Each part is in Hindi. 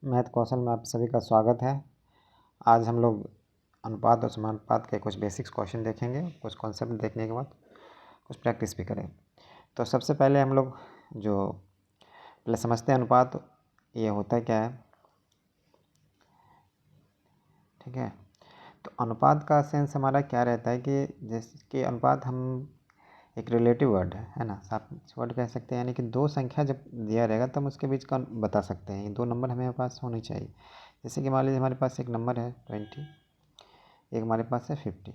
मैथ कौशल में आप सभी का स्वागत है। आज हम लोग अनुपात और समानुपात के कुछ बेसिक्स क्वेश्चन देखेंगे। कुछ कॉन्सेप्ट देखने के बाद कुछ प्रैक्टिस भी करें। तो सबसे पहले हम लोग जो पहले समझते हैं अनुपात ये होता है क्या है। ठीक है, तो अनुपात का सेंस हमारा क्या रहता है कि जैसे कि अनुपात हम एक रिलेटिव वर्ड है ना, सापेक्ष वर्ड कह सकते हैं। यानी कि दो संख्या जब दिया रहेगा तब उसके बीच का बता सकते हैं। ये दो नंबर हमारे पास होने चाहिए। जैसे कि मान लीजिए हमारे पास एक नंबर है 20, एक हमारे पास है 50,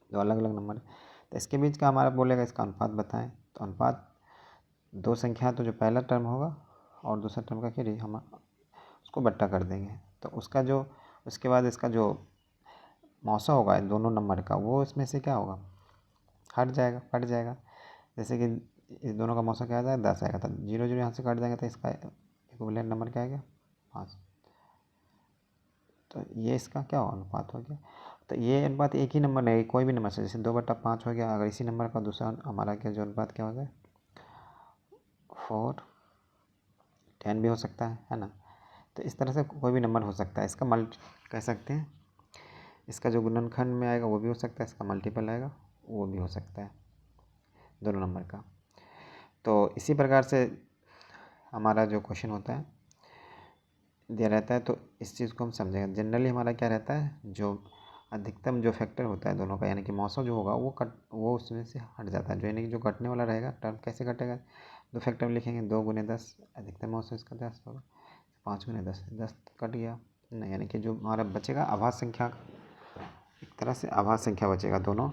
दो अलग अलग नंबर है। तो इसके बीच का हमारा बोलेगा इसका अनुपात बताएं। तो अनुपात दो संख्या तो जो पहला टर्म होगा और दूसरा टर्म का क्या हम उसको बट्टा कर देंगे। तो उसका जो उसके बाद इसका जो मौसा होगा दोनों नंबर का वो इसमें से क्या होगा, कट जाएगा। जैसे कि इस दोनों का मौसा क्या आ जाएगा 10 आएगा, तो 0 0 यहाँ से कट जाएगा तो इसका इक्विवेलेंट नंबर क्या आएगा 5। तो ये इसका क्या हो अनुपात हो गया। तो ये अनुपात एक ही नंबर नहीं, कोई भी नंबर से, जैसे 2/5 हो गया। अगर इसी नंबर का दूसरा हमारा क्या जो अनुपात क्या हो गया 4/10 भी हो सकता है ना। तो इस तरह से कोई भी नंबर हो सकता है। इसका मल्टी कह सकते हैं, इसका जो गुणनखंड में आएगा वो भी हो सकता है, इसका मल्टीपल आएगा वो भी हो सकता है दोनों नंबर का। तो इसी प्रकार से हमारा जो क्वेश्चन होता है दिया रहता है, तो इस चीज़ को हम समझेंगे। जनरली हमारा क्या रहता है, जो अधिकतम जो फैक्टर होता है दोनों का, यानी कि मौसा जो होगा वो उसमें से हट जाता है। जो यानी कि जो कटने वाला रहेगा टर्म कैसे कटेगा, दो फैक्टर में लिखेंगे। 2 × 10 अधिकतम मौसा इसका 10 होगा। 5 × 10 10 कट गया नहीं, यानी कि जो हमारा बचेगा आभास संख्या, एक तरह से आभास संख्या बचेगा दोनों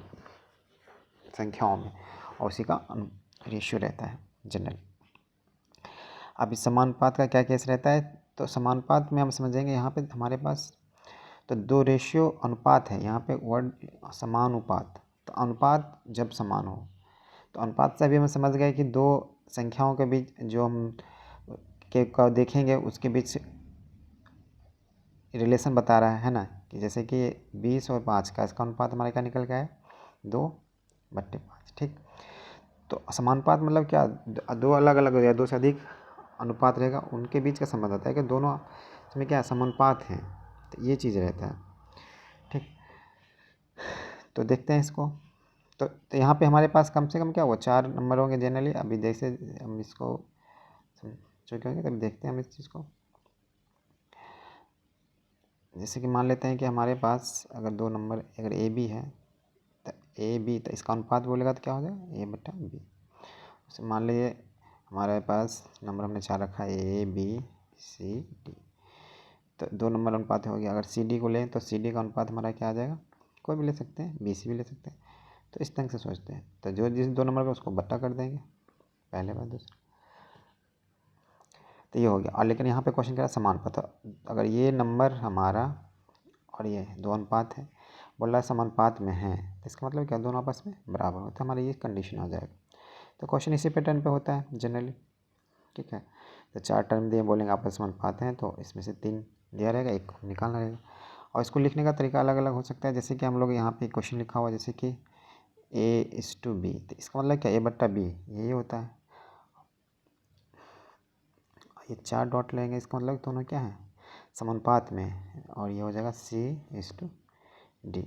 संख्याओं में, और उसी का रेशियो रहता है जनरली। अब इस समानुपात का क्या केस रहता है, तो समानुपात में हम समझेंगे यहाँ पे हमारे पास तो दो रेशियो अनुपात है। यहाँ पे वर्ड समानुपात, तो अनुपात जब समान हो, तो अनुपात से अभी हम समझ गए कि दो संख्याओं के बीच जो हम के देखेंगे उसके बीच रिलेशन बता रहा है ना, कि जैसे कि 20 और 5 का इसका अनुपात हमारे क्या निकल गया है 2/5। ठीक, तो समानुपात मतलब क्या, दो अलग अलग या दो से अधिक अनुपात रहेगा उनके बीच का संबंध होता है कि दोनों इसमें क्या समानुपात हैं। तो ये चीज़ रहता है। ठीक, तो देखते हैं इसको। तो यहाँ पे हमारे पास कम से कम क्या हुआ 4 नंबर होंगे जनरली। अभी जैसे हम इसको चुके होंगे तभी देखते हैं हम इस चीज़ को। जैसे कि मान लेते हैं कि हमारे पास अगर दो नंबर अगर ए बी है, तो ए बी, तो इसका अनुपात बोलेगा तो क्या हो जाएगा A/B। उसे मान लीजिए हमारे पास नंबर हमने 4 रखा है ABCD, तो दो नंबर अनुपात हो गया। अगर CD को लें तो CD का अनुपात हमारा क्या आ जाएगा, कोई भी ले सकते हैं, BC भी ले सकते हैं। तो इस ढंग से सोचते हैं, तो जो जिस दो नंबर का उसको बट्टा कर देंगे पहले बार दूसरा, तो ये हो गया। और लेकिन यहाँ पे क्वेश्चन क्या है समानुपात, अगर ये नंबर हमारा और ये दो अनुपात है, बोल रहा है समानुपात में है, तो इसका मतलब क्या दोनों आपस में बराबर होता है, हमारा ये कंडीशन हो जाएगा। तो क्वेश्चन इसी पैटर्न पे होता है जनरली। ठीक है, तो 4 टर्म दिए, बोलेंगे आपस में अनुपात हैं, तो इसमें से 3 दिया रहेगा, एक निकालना रहेगा। और इसको लिखने का तरीका अलग अलग हो सकता है। जैसे कि हम लोग यहाँ पे क्वेश्चन लिखा हुआ जैसे कि A/B, तो इसका मतलब क्या A/B यही होता है। ये 4 डॉट लेंगे, इसका मतलब दोनों क्या है समानुपात में, और ये हो जाएगा C/D।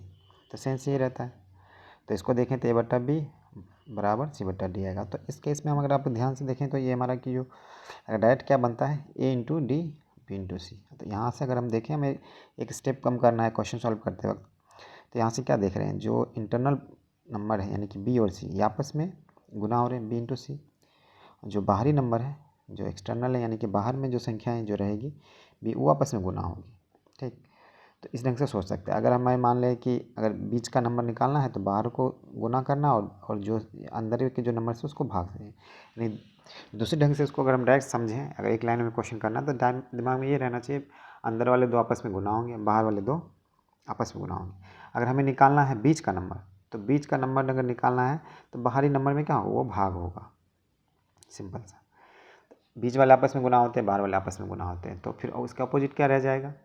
तो सेंस ये रहता है। तो इसको देखें तो A/B बराबर C/D आएगा। तो इस केस में हम अगर आप ध्यान से देखें तो ये हमारा कि जो डायरेक्ट क्या बनता है A/D B/C। तो यहाँ से अगर हम देखें, हमें एक स्टेप कम करना है क्वेश्चन सॉल्व करते वक्त। तो यहाँ से क्या देख रहे हैं, जो इंटरनल नंबर है यानी कि B और C ये आपस में गुना हो रहे हैं B/C। जो बाहरी नंबर है जो एक्सटर्नल है यानी कि बाहर में जो संख्याएँ जो रहेगी B वो आपस में गुना होगी। ठीक, तो इस ढंग से सोच सकते हैं। अगर हमें मान लें कि अगर बीच का नंबर निकालना है तो बाहर को गुना करना और जो अंदर के जो नंबर से उसको भाग दें। यानी दूसरे ढंग से इसको अगर हम डायरेक्ट समझें, अगर एक लाइन में क्वेश्चन करना है तो दिमाग में ये रहना चाहिए अंदर वाले दो आपस में गुना होंगे, बाहर वाले दो आपस में गुना होंगे। अगर हमें निकालना है बीच का नंबर, तो बीच का नंबर अगर निकालना है तो बाहरी नंबर में क्या होगा वो भाग होगा, सिंपल सा। बीच वाले आपस में गुना होते हैं, बाहर वाले आपस में गुना होते हैं, तो फिर उसका अपोजिट क्या रह जाएगा। तो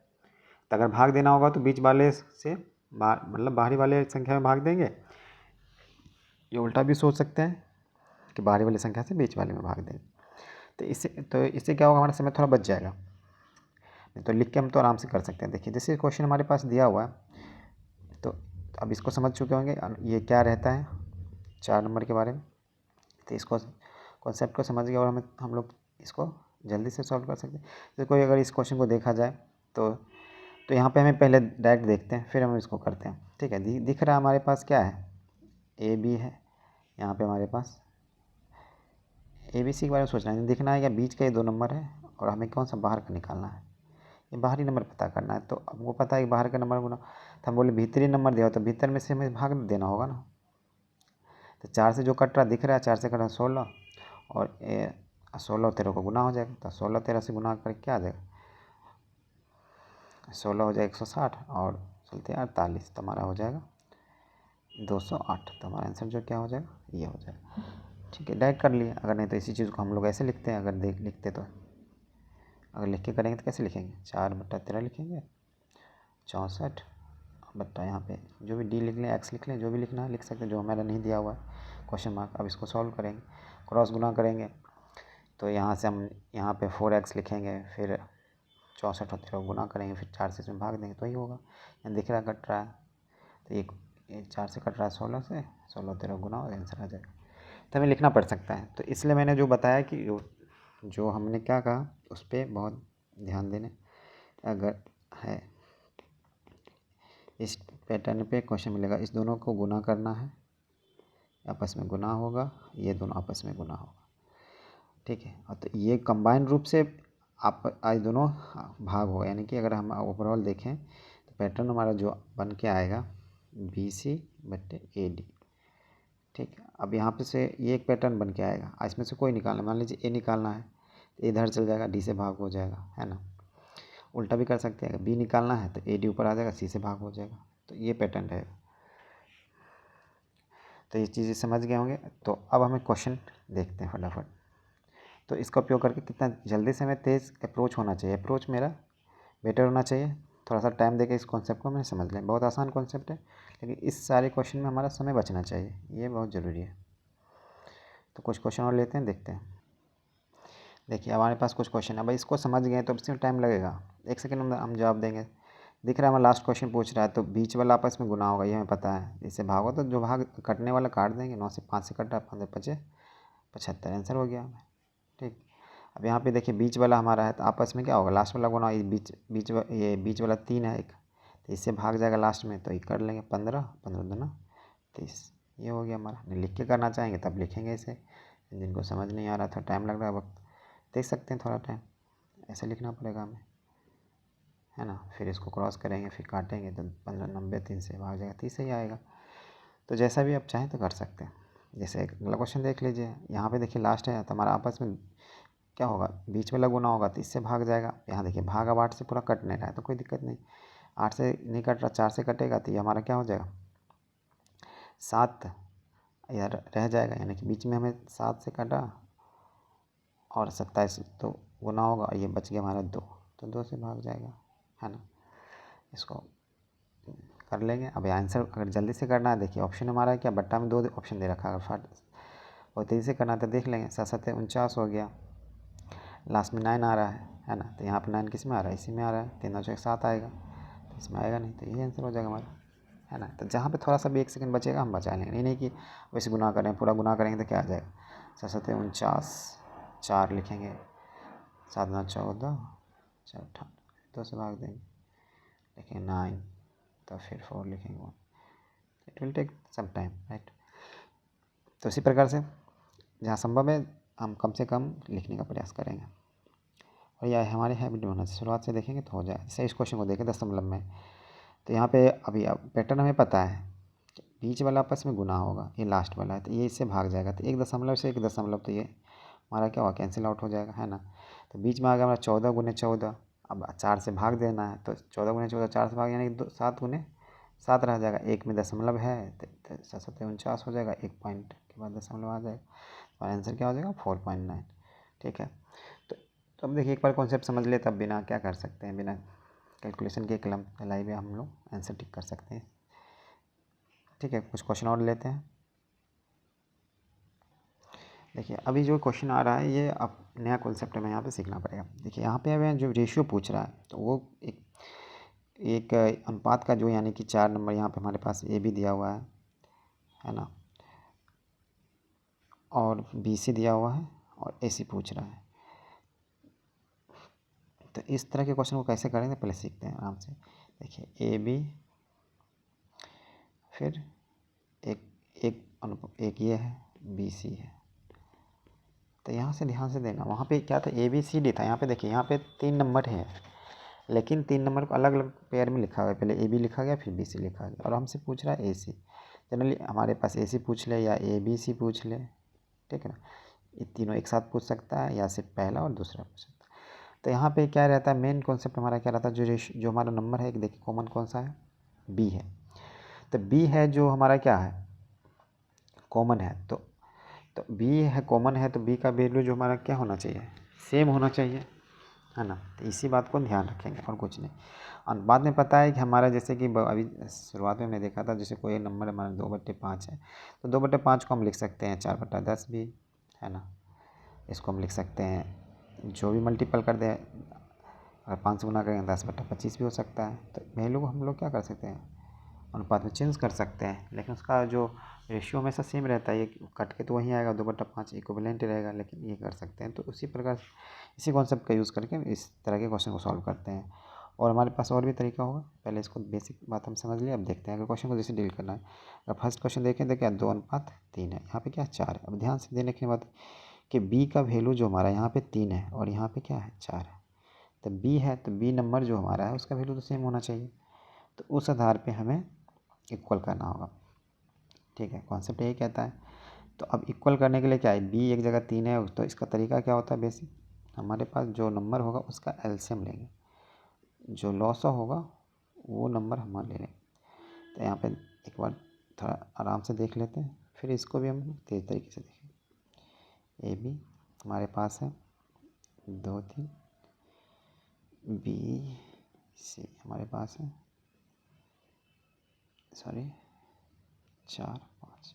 अगर भाग देना होगा तो बीच वाले से मतलब बाहरी वाले संख्या में भाग देंगे। ये उल्टा भी सोच सकते हैं कि बाहरी वाली संख्या से बीच वाले में भाग देंगे। तो इससे क्या होगा, हमारा समय थोड़ा बच जाएगा। नहीं तो लिख के हम तो आराम से कर सकते हैं। देखिए जैसे क्वेश्चन हमारे पास दिया हुआ है, तो अब इसको समझ चुके होंगे ये क्या रहता है 4 नंबर के बारे में। तो इसको कॉन्सेप्ट को समझ गए और हम लोग इसको जल्दी से सॉल्व कर सकते हैं। तो कोई अगर इस क्वेश्चन को देखा जाए तो यहाँ पे हमें पहले डायरेक्ट देखते हैं, फिर हम इसको करते हैं। ठीक है, दिख रहा है हमारे पास क्या है, ए बी है। यहाँ पे हमारे पास ए बी सी के बारे में सोचना है, दिखना है या बीच का ये 2 नंबर है और हमें कौन सा बाहर का निकालना है, ये बाहरी नंबर पता करना है। तो हमको पता है कि बाहर का नंबर गुना, तो हम बोले भीतरी नंबर दिया हो तो भीतर में से हमें भाग देना होगा ना। तो 4 से जो कट रहा दिख रहा है, 4 से कट रहा 16 और 16 और 13 को गुना हो जाएगा। तो 16 13 से गुना करके क्या आ जाएगा, 16 हो जाएगा 160 और चलते 48, तो हमारा हो जाएगा 208। तो हमारा आंसर जो क्या हो जाएगा, ये हो जाएगा। ठीक है, डायरेक्ट कर लिए। अगर नहीं तो इसी चीज़ को हम लोग ऐसे लिखते हैं, अगर लिखते तो अगर लिख के करेंगे तो कैसे लिखेंगे, 4/13 लिखेंगे, 64 बट्टा यहाँ पे जो भी डी लिख लें, एक्स लिख लें, जो भी लिखना है लिख सकते हैं, जो हमारा नहीं दिया हुआ है क्वेश्चन मार्क। अब इसको सॉल्व करेंगे, क्रॉस गुना करेंगे, तो यहाँ से हम यहाँ पे 4x लिखेंगे, फिर 64 और 13 गुना करेंगे, फिर 4 से इसमें भाग देंगे तो ही होगा। यहाँ दिख रहा है कट रहा है, तो ये 4 से कट रहा है 16 से, 16 13 गुना और आंसर आ जाएगा। तो हमें लिखना पड़ सकता है। तो इसलिए मैंने जो बताया कि जो हमने क्या कहा उस पर बहुत ध्यान देने। अगर है इस पैटर्न पे क्वेश्चन मिलेगा, इस दोनों को गुना करना है, आपस में गुना होगा, ये दोनों आपस में गुना होगा। ठीक है, और तो ये कंबाइन रूप से आप आज दोनों भाग हो, यानी कि अगर हम ओवरऑल देखें तो पैटर्न हमारा जो बन के आएगा BC/AD। ठीक है, अब यहाँ पे से ये एक पैटर्न बन के आएगा, इसमें से कोई निकालना, मान लीजिए ए निकालना है तो इधर चल जाएगा, डी से भाग हो जाएगा, है ना। उल्टा भी कर सकते हैं, अगर बी निकालना है तो AD ऊपर आ जाएगा, सी से भाग हो जाएगा। तो ये पैटर्न रहेगा। तो ये चीज़ें समझ गए होंगे। तो अब हमें क्वेश्चन देखते हैं फटाफट। तो इसका उपयोग करके कितना जल्दी से हमें तेज़ अप्रोच होना चाहिए, अप्रोच मेरा बेटर होना चाहिए। थोड़ा सा टाइम देके इस कॉन्सेप्ट को हमें समझ लें। बहुत आसान कॉन्सेप्ट है, लेकिन इस सारे क्वेश्चन में हमारा समय बचना चाहिए, ये बहुत ज़रूरी है। तो कुछ क्वेश्चन और लेते हैं, देखते हैं। देखिए हमारे पास कुछ क्वेश्चन है, भाई इसको समझ गए तो इसमें टाइम लगेगा, 1 सेकेंड में हम जवाब देंगे। दिख रहा है हमारा लास्ट क्वेश्चन पूछ रहा है, तो बीच वाला आपस में गुना होगा, ये हमें पता है। इससे भागो तो जो भाग कटने वाला काट देंगे, 9 से 5 से कटा, 15 5 75, आंसर हो गया हमें। ठीक, अब यहाँ पे देखिए बीच वाला हमारा है, तो आपस में क्या होगा, लास्ट वाला गुना, ये बीच वाला 3 है एक, तो इससे भाग जाएगा लास्ट में, तो ये कर लेंगे 15 15 दूना 30, ये हो गया हमारा। नहीं लिख के करना चाहेंगे तब लिखेंगे इसे, जिनको समझ नहीं आ रहा था, टाइम लग रहा है, वक्त देख सकते हैं, थोड़ा टाइम ऐसे लिखना पड़ेगा हमें, है ना। फिर इसको क्रॉस करेंगे, फिर काटेंगे तो 15 90 3 से भाग जाएगा, 30 ही आएगा। तो जैसा भी आप चाहें तो कर सकते हैं। जैसे अगला क्वेश्चन देख लीजिए, यहाँ पे देखिए लास्ट है, तो हमारा आपस में क्या होगा, बीच वाला गुना होगा तो इससे भाग जाएगा। यहाँ देखिए भाग अब 8 से पूरा कट नहीं रहा है, तो कोई दिक्कत नहीं, 8 से नहीं कट रहा, 4 से कटेगा, तो ये हमारा क्या हो जाएगा, 7 यार रह जाएगा, यानी कि बीच में हमें 7 से कटा और 27 तो गुना होगा, और ये बच गया हमारा 2, तो 2 से भाग जाएगा, है ना। इसको कर लेंगे। अब आंसर अगर जल्दी से करना है, देखिए ऑप्शन हमारा क्या, बट्टा में 2 ऑप्शन दे रखा है, अगर और तेज़ी से करना है तो देख लेंगे। 7 7 49 हो गया, लास्ट में 9 आ रहा है ना। तो यहाँ पर 9 किस में आ रहा है, इसी में आ रहा है, 3 9 7 आएगा, तो इसमें आएगा नहीं, तो यही आंसर हो जाएगा हमारा, है ना। तो जहाँ पे थोड़ा सा भी 1 सेकंड बचेगा हम बचा लेंगे, नहीं कि वैसे गुना करें, पूरा गुना करेंगे तो क्या आ जाएगा, 7 7 49, 4 लिखेंगे, 7 9 14, 4 18, 2 से भाग देंगे, लिखेंगे 9, तो फिर 4 लिखेंगे 1, it will take some time, right. तो इसी प्रकार से जहाँ संभव है हम कम से कम लिखने का प्रयास करेंगे, और यह हमारे हैबिट में होना चाहिए। शुरुआत से देखेंगे तो हो जाए। जैसे इस क्वेश्चन को देखें 10 में, तो यहाँ पे अभी पैटर्न हमें पता है, बीच वाला आपस में गुना होगा, ये लास्ट वाला है, तो ये इससे भाग जाएगा, तो 1 दशमलव से 1 दशमलव, तो ये हमारा क्या होगा, कैंसिल आउट हो जाएगा, है ना। तो बीच में आ गया हमारा 14 गुने 14, अब 4 से भाग देना है, तो 14 गुने 14 4 से भाग, यानी 7 गुने 7 रह जाएगा, 1 में दशमलव है तो 7 7 49 हो जाएगा, 1 पॉइंट के बाद दशमलव आ जाएगा, और आंसर क्या हो जाएगा 4.9। ठीक है, तो अब देखिए एक बार कॉन्सेप्ट समझ ले, तब बिना क्या कर सकते हैं, बिना कैलकुलेशन के कलम लाई में हम लोग आंसर टिक कर सकते हैं। ठीक है, कुछ क्वेश्चन और लेते हैं। देखिए अभी जो क्वेश्चन आ रहा है ये अब नया कॉन्सेप्ट हमें यहाँ पे सीखना पड़ेगा। देखिए यहाँ पे हमें जो रेशियो पूछ रहा है तो वो एक अनुपात का जो यानी कि 4 नंबर यहाँ पे हमारे पास ए बी दिया हुआ है ना, और बी सी दिया हुआ है और ए सी पूछ रहा है। तो इस तरह के क्वेश्चन को कैसे करेंगे पहले सीखते हैं आराम से। देखिए ए बी, फिर एक ये है, बी सी है। तो यहाँ से ध्यान से देना, वहाँ पे क्या था, ए बी सी डी था। यहाँ पे देखिए यहाँ पे 3 नंबर हैं, लेकिन 3 नंबर को अलग अलग पेयर में लिखा हुआ है। पहले ए बी लिखा गया, फिर बी सी लिखा गया, और हमसे पूछ रहा है ए सी। जनरली हमारे पास ए सी पूछ ले या ए बी सी पूछ ले, ठीक है ना, ये तीनों एक साथ पूछ सकता है या सिर्फ पहला और दूसरा पूछ सकता है। तो यहाँ पे क्या रहता है, मेन कॉन्सेप्ट हमारा क्या रहता है, जो हमारा नंबर है, देखिए कॉमन कौन सा है, बी है। तो बी है जो हमारा क्या है, कॉमन है। तो बी है, कॉमन है, तो बी का वैल्यू जो हमारा क्या होना चाहिए, सेम होना चाहिए, है ना। तो इसी बात को ध्यान रखेंगे और कुछ नहीं। और बाद में पता है कि हमारा जैसे कि अभी शुरुआत में हमने देखा था, जैसे कोई नंबर हमारा 2/5 है, तो 2/5 को हम लिख सकते हैं 4/10 भी, है ना। इसको हम लिख सकते हैं जो भी मल्टीपल कर दे, अगर 5 से गुना करेंगे 10/25 भी हो सकता है। तो वैल्यू को हम लोग क्या कर सकते हैं, अनुपात में चेंज कर सकते हैं, लेकिन उसका जो रेशियो हमेशा सेम रहता है। ये कट के तो वहीं आएगा, 2/5 इक्विवेलेंट रहेगा, लेकिन ये कर सकते हैं। तो उसी प्रकार इसी कॉन्सेप्ट का यूज़ करके इस तरह के क्वेश्चन को सॉल्व करते हैं। और हमारे पास और भी तरीका होगा, पहले इसको बेसिक बात हम समझ लिए। अब देखते हैं अगर क्वेश्चन को जैसे डील करना है। अब फर्स्ट क्वेश्चन देखें तो क्या 2:3 है, यहाँ पे क्या 4 है। अब ध्यान से देने के बाद कि बी का वैल्यू जो हमारा यहाँ पे 3 है और यहाँ पे क्या है 4 है। तो बी है, तो बी नंबर जो हमारा है उसका वैल्यू तो सेम होना चाहिए। तो उस आधार पे हमें इक्वल करना होगा, ठीक है, कॉन्सेप्ट यही कहता है। तो अब इक्वल करने के लिए क्या है, बी एक जगह 3 है, तो इसका तरीका क्या होता है, बेसिक हमारे पास जो नंबर होगा उसका एलसीएम लेंगे, जो लॉसा होगा वो नंबर हम ले लेंगे। तो यहाँ पे एक बार थोड़ा आराम से देख लेते हैं, फिर इसको भी हम तेज तरीके से देखें। ए बी हमारे पास है 2 3, बी सी हमारे पास है 4 5,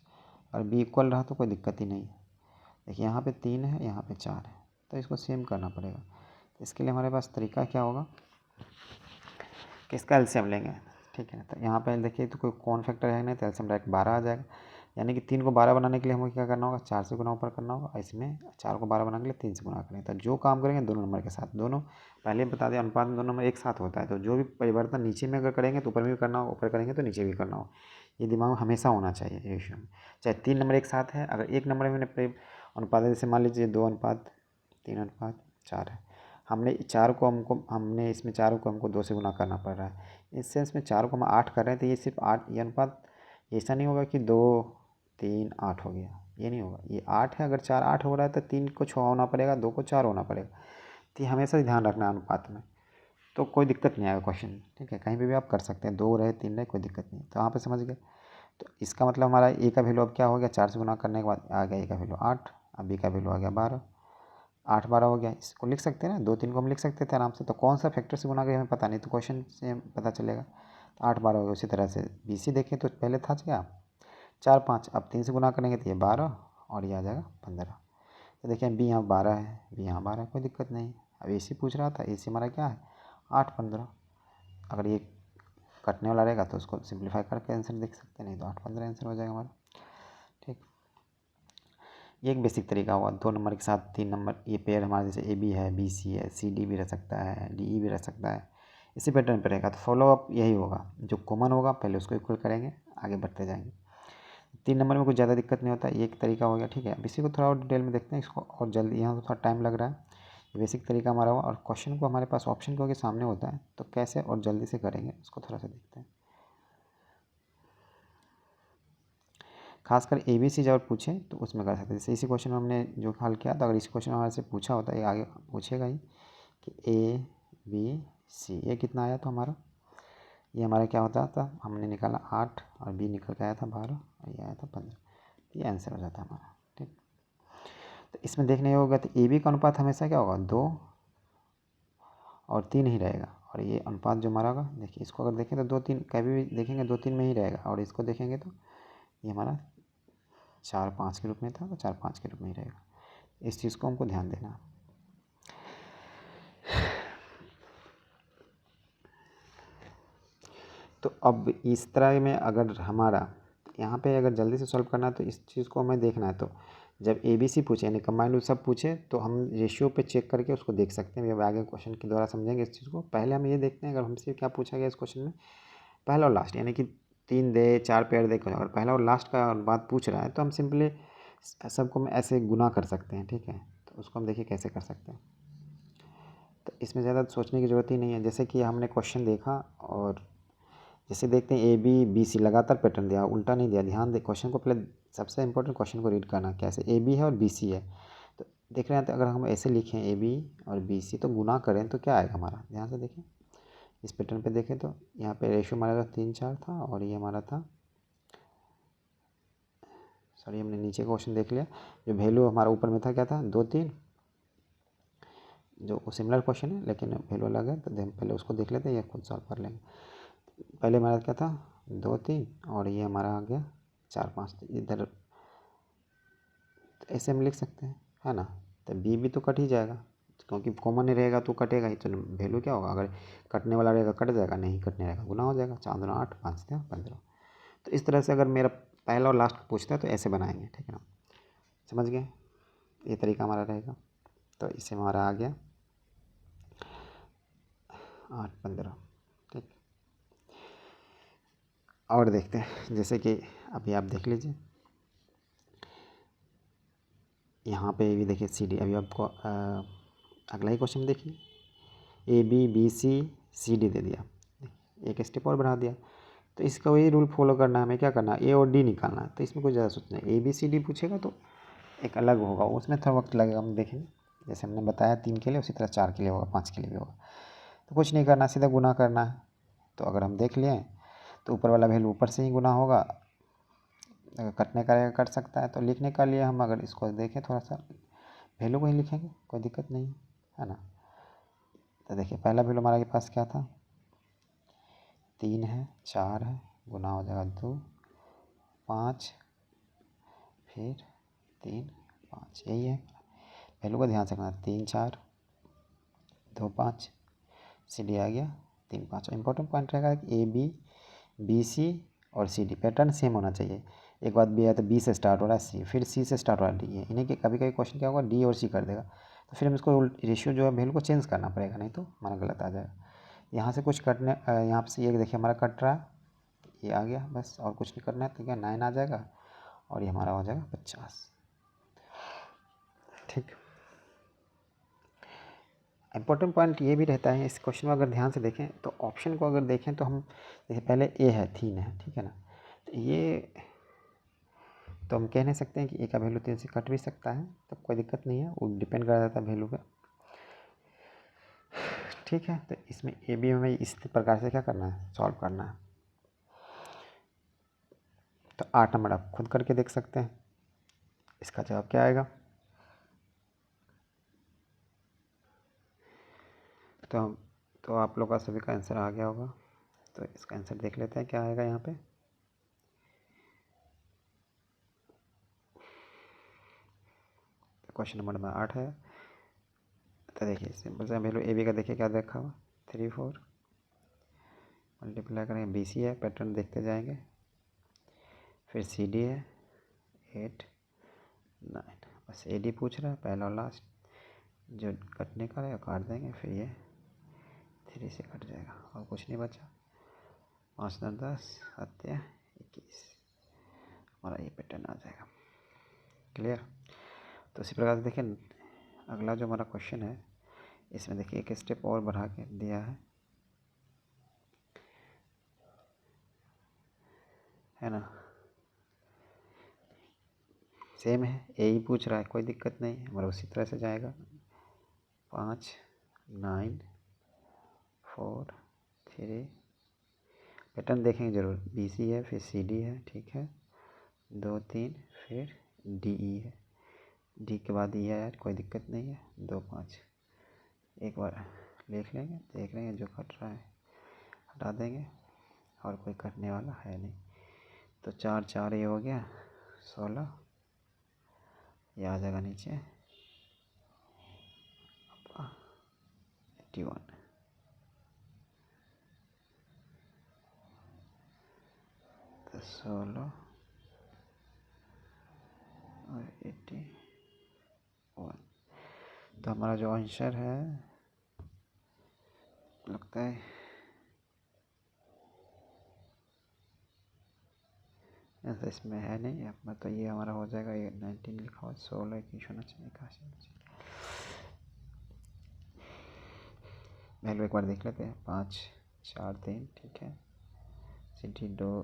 और बी इक्वल रहा तो कोई दिक्कत ही नहीं है। देखिए यहाँ पे 3 है, यहाँ पे 4 है, तो इसको सेम करना पड़ेगा। तो इसके लिए हमारे पास तरीका क्या होगा कि इसका एलसीएम लेंगे, ठीक है। तो यहाँ पे देखिए तो कोई कौन फैक्टर है नहीं, तो एलसीएम डायरेक्ट 12 आ जाएगा। यानी कि 3 को 12 बनाने के लिए हमें क्या करना होगा, 4 से गुना ऊपर करना होगा। इसमें 4 को 12 बनाने के लिए 3 से गुना करेंगे। तो जो काम करेंगे दोनों नंबर के साथ, दोनों पहले बता दें अनुपात में दोनों नंबर एक साथ होता है। तो जो भी परिवर्तन नीचे में अगर करेंगे तो ऊपर में भी करना होगा, ऊपर करेंगे तो नीचे भी करना होगा। ये दिमाग में हमेशा होना चाहिए रेशियो में। चाहे 3 नंबर एक साथ है, अगर एक नंबर में अनुपात जैसे मान लीजिए 2:3:4 है, हमने 4 को हमने इसमें 4 को हमको 2 से गुना करना पड़ रहा है। इस सेंस में 4 को हम 8 कर रहे हैं, तो ये सिर्फ 8, ये अनुपात ऐसा नहीं होगा कि 2 3 8 हो गया, ये नहीं होगा। ये 8 है, अगर 4 8 हो रहा है तो 3 को 6 होना पड़ेगा, 2 को 4 होना पड़ेगा। तो ये हमेशा ध्यान रखना है अनुपात में, तो कोई दिक्कत नहीं आएगा क्वेश्चन, ठीक है। कहीं भी आप कर सकते हैं, 2 रहे 3 रहे कोई दिक्कत नहीं। तो यहाँ पे समझ गए। तो इसका मतलब हमारा ए का वैल्यू अब क्या हो गया, 4 से गुना करने के बाद आ गया ए का वैल्यू 8, अब बी का वैल्यू आ गया 12, 8 12 हो गया। इसको लिख सकते हैं ना, 2 3 को हम लिख सकते थे आराम से। तो कौन सा फैक्टर से गुना करें हमें पता नहीं, तो क्वेश्चन से पता चलेगा। तो 8 12 हो गया। उसी तरह से बी सी देखें तो पहले था क्या 4 5, अब 3 से गुना करेंगे तो ये 12 और ये आ जाएगा 15। तो देखें बी यहाँ 12 है, बी यहाँ 12 है, कोई दिक्कत नहीं। अब ए सी पूछ रहा था, ए सी हमारा क्या है 8 15। अगर ये कटने वाला रहेगा तो उसको सिंप्लीफाई करके आंसर देख सकते हैं, नहीं तो 8 15 आंसर हो जाएगा हमारा, ठीक। ये एक बेसिक तरीका हुआ। 2 नंबर के साथ 3 नंबर ये पेयर हमारा जैसे ए बी है, बी सी है, सी डी भी रह सकता है, डी ई भी रह सकता है, इसी पैटर्न पर रहेगा। तो फॉलोअप यही होगा, जो कॉमन होगा पहले उसको इक्वल करेंगे, आगे बढ़ते जाएंगे। 3 नंबर में कुछ ज़्यादा दिक्कत नहीं होता, ये एक तरीका हो गया, ठीक है। अब इसी को थोड़ा और डिटेल में देखते हैं इसको, और जल्दी, यहाँ तो थोड़ा टाइम लग रहा है। ये बेसिक तरीका हमारा हुआ, और क्वेश्चन को हमारे पास ऑप्शन क्योंकि सामने होता है, तो कैसे और जल्दी से करेंगे उसको थोड़ा सा देखते हैं। खासकर ए बी सी जब पूछें तो उसमें कर सकते हैं। जैसे इसी क्वेश्चन में हमने जो हल किया था, अगर इस क्वेश्चन में हमारे से पूछा होता है, ये आगे पूछेगा ही कि ए बी सी, ये कितना आया तो हमारा, ये हमारा क्या होता था, हमने निकाला 8 और बी निकल के आया था 12 और ये आया था 15। ये आंसर हो जाता है हमारा, ठीक। तो इसमें देखने होगा तो ए बी का अनुपात हमेशा क्या होगा 2 और 3 ही रहेगा। और ये अनुपात जो हमारा होगा, देखिए इसको अगर देखें तो 2 3 कभी भी देखेंगे 2 3 में ही रहेगा, और इसको देखेंगे तो ये हमारा 4 5 के रूप में था, तो 4 5 के रूप में ही रहेगा। इस चीज़ को हमको ध्यान देना। तो अब इस तरह में अगर हमारा यहाँ पे अगर जल्दी से सॉल्व करना है तो इस चीज़ को हमें देखना है। तो जब ABC पूछे यानी कंबाइंड रूल सब पूछे तो हम रेशियो पे चेक करके उसको देख सकते हैं। जब आगे क्वेश्चन के द्वारा समझेंगे इस चीज़ को। पहले हम ये देखते हैं अगर हमसे क्या पूछा गया इस क्वेश्चन में, पहला और लास्ट, यानी कि 3 दे 4 पेयर दे, अगर पहला और लास्ट का बात पूछ रहा है तो हम सिंपली सबको हम ऐसे गुना कर सकते हैं। ठीक है, तो उसको हम देखिए कैसे कर सकते हैं। तो इसमें ज़्यादा सोचने की ज़रूरत ही नहीं है। जैसे कि हमने क्वेश्चन देखा और जैसे देखते हैं ABC लगातार पैटर्न दिया, उल्टा नहीं दिया। ध्यान दे क्वेश्चन को, पहले सबसे इंपॉर्टेंट क्वेश्चन को रीड करना कैसे। AB है और BC है, तो देख रहे हैं। तो अगर हम ऐसे लिखें AB और BC तो गुना करें तो क्या आएगा हमारा, ध्यान से देखें। इस पैटर्न पे देखें तो यहाँ पे रेशियो हमारा 3-4 था और ये हमारा था, सॉरी हमने नीचे क्वेश्चन देख लिया। जो वैल्यू हमारा ऊपर में था क्या था, 2-3, जो सिमिलर क्वेश्चन है लेकिन वैल्यू अलग है। तो हम पहले उसको देख लेते हैं, ये खुद सॉल्व कर लेंगे। पहले हमारा क्या था 2-3 और ये हमारा आ गया 4-5। तो इधर ऐसे हम लिख सकते हैं, है ना। तो B भी तो कट ही जाएगा क्योंकि कॉमन नहीं रहेगा तो कटेगा ही। चलो वैल्यू क्या होगा, अगर कटने वाला रहेगा कट जाएगा, नहीं कटने रहेगा गुना हो जाएगा। 4 दूना 8, 5 या 15। तो इस तरह से अगर मेरा पहला और लास्ट पूछता है तो ऐसे बनाएंगे। ठीक है ना, समझ गए, ये तरीका हमारा रहेगा। तो इससे हमारा आ गया 8-15। ठीक, और देखते हैं जैसे कि अभी आप देख लीजिए यहाँ पे भी देखिए CD। अभी आपको अगला ही क्वेश्चन देखिए, ABBCCD दे दिया, एक स्टेप और बढ़ा दिया। तो इसका वही रूल फॉलो करना है, हमें क्या करना है, A और D निकालना है। तो इसमें कुछ ज़्यादा सोचना है। ABCD पूछेगा तो एक अलग होगा, उसमें थोड़ा वक्त लगेगा, हम देखेंगे। जैसे हमने बताया 3 के लिए, उसी तरह 4 के लिए होगा, 5 के लिए भी होगा। तो कुछ नहीं करना, सीधा गुना करना है। तो अगर हम देख लिए तो ऊपर वाला वैल्यू ऊपर से ही गुना होगा, अगर कटने का रहेगा कट सकता है। तो लिखने का लिए हम अगर इसको देखें थोड़ा सा, वैल्यू को ही लिखेंगे, कोई दिक्कत नहीं है ना। तो देखिए पहला वैल्यू हमारे के पास क्या था, 3 है, 4 है, गुना हो जाएगा 2, 5, फिर 3, 5, यही है। वैल्यू को ध्यान से रखना, 3 4 2 5, CD आ गया 3 5। इंपॉर्टेंट पॉइंट रहेगा कि AB BC और CD पैटर्न सेम होना चाहिए। एक बात भी है तो B से स्टार्ट हो रहा है C, फिर C से स्टार्ट हो रहा है D है। इन्हें कि कभी कभी क्वेश्चन क्या होगा D और C कर देगा, तो फिर हम इसको रेशियो जो है वैल्यू को चेंज करना पड़ेगा, नहीं तो हमारा गलत आ जाएगा। यहाँ से कुछ कटने, यहाँ से ये देखिए हमारा कट रहा है, ये आ गया बस, और कुछ नहीं करना है। तो क्या 9 आ जाएगा और ये हमारा हो जाएगा 50। ठीक, इम्पोर्टेंट पॉइंट ये भी रहता है इस क्वेश्चन में, अगर ध्यान से देखें तो ऑप्शन को अगर देखें तो हम देखिए पहले A है 3 है, ठीक है ना। तो ये तो हम कह नहीं सकते हैं कि A का वैल्यू 3 से कट भी सकता है, तो कोई दिक्कत नहीं है, वो डिपेंड कर जाता है वैल्यू पे। ठीक है, तो इसमें A B हमें इस प्रकार से क्या करना है, सॉल्व करना है। तो 8 नंबर आप खुद करके देख सकते हैं, इसका जवाब क्या आएगा। तो आप लोग का सभी का आंसर आ गया होगा। तो इसका आंसर देख लेते हैं क्या आएगा यहाँ पे। क्वेश्चन नंबर 8 है। तो देखिए सिंपल सा वैल्यू AB का देखिए क्या देखा हुआ, 3 4 मल्टीप्लाई करेंगे, BC है, पैटर्न देखते जाएंगे, फिर CD है 8 9, बस AD पूछ रहा है पहला और लास्ट, जो कटने का है काट देंगे, फिर ये 3 से कट जाएगा और कुछ नहीं बचा। 5 9 10 7 21, हमारा ये पैटर्न आ जाएगा। क्लियर। तो इसी प्रकार से देखिए अगला जो हमारा क्वेश्चन है, इसमें देखिए एक स्टेप और बढ़ा के दिया है ना, सेम है, ए ही पूछ रहा है, कोई दिक्कत नहीं है, हमारा उसी तरह से जाएगा। 5 9 4 3, पैटर्न देखेंगे ज़रूर, BC है, फिर CD है, ठीक है, 2 3, फिर DE है, D के बाद E है यार, कोई दिक्कत नहीं है, 2 5, एक बार लिख लेंगे, देख लेंगे जो कट रहा है हटा देंगे और कोई कटने वाला है नहीं। तो 4 4 ये हो गया 16, ये आ जाएगा नीचे 81 तो 16 और 81। तो हमारा जो आंसर है लगता है ऐसा इसमें है नहीं, अब तो ये हमारा हो जाएगा, ये 19 लिखा हुआ, 16 21 होना चाहिए, 81 होना चाहिए। वैल्यू एक बार देख लेते हैं, 5 4 3, ठीक है, सिटी 2,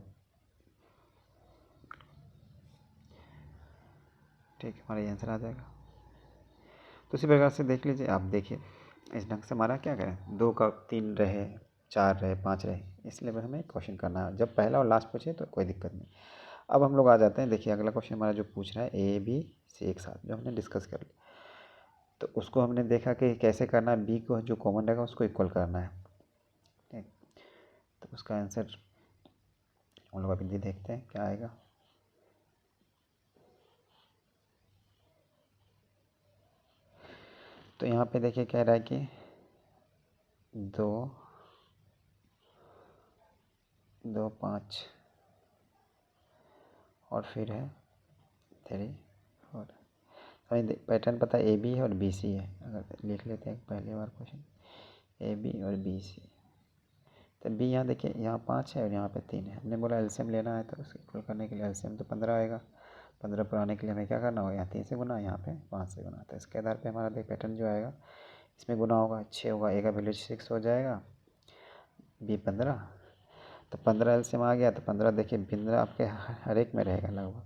ठीक है, हमारा ये आंसर आ जाएगा। तो इसी प्रकार से देख लीजिए, आप देखिए इस ढंग से हमारा क्या करें, 2 का 3 रहे, 4 रहे, 5 रहे, इसलिए हमें क्वेश्चन करना है। जब पहला और लास्ट पूछे तो कोई दिक्कत नहीं। अब हम लोग आ जाते हैं, देखिए अगला क्वेश्चन हमारा जो पूछ रहा है ए बी सी एक साथ, जो हमने डिस्कस कर लिया, तो उसको हमने देखा कि कैसे करना है, बी को जो कॉमन रहेगा उसको इक्वल करना है, ठीक। तो उसका आंसर हम लोग अभी देखते हैं क्या आएगा। तो यहाँ पे देखिए कह रहा है कि 2 2 5 और फिर है 3 4। हमें पैटर्न पता है, ए बी है और बी सी है। अगर लिख लेते हैं पहले बार क्वेश्चन, ए बी और बी सी, तो बी यहाँ देखिए, यहाँ 5 है और यहाँ पे 3 है। हमने बोला एलसीएम लेना है, तो उसको इक्वल करने के लिए एलसीएम तो 15 आएगा। 15 पर आने के लिए हमें क्या करना होगा, यहाँ 3 से गुना, यहाँ पे 5 से गुना। तो इसके आधार पे हमारा देख पैटर्न जो आएगा, इसमें गुना होगा, 6 होगा, ए का वैल्यू 6 हो जाएगा, बी 15। तो 15 एलसीएम आ गया, तो 15 देखिए 15 आपके हर एक में रहेगा लगभग।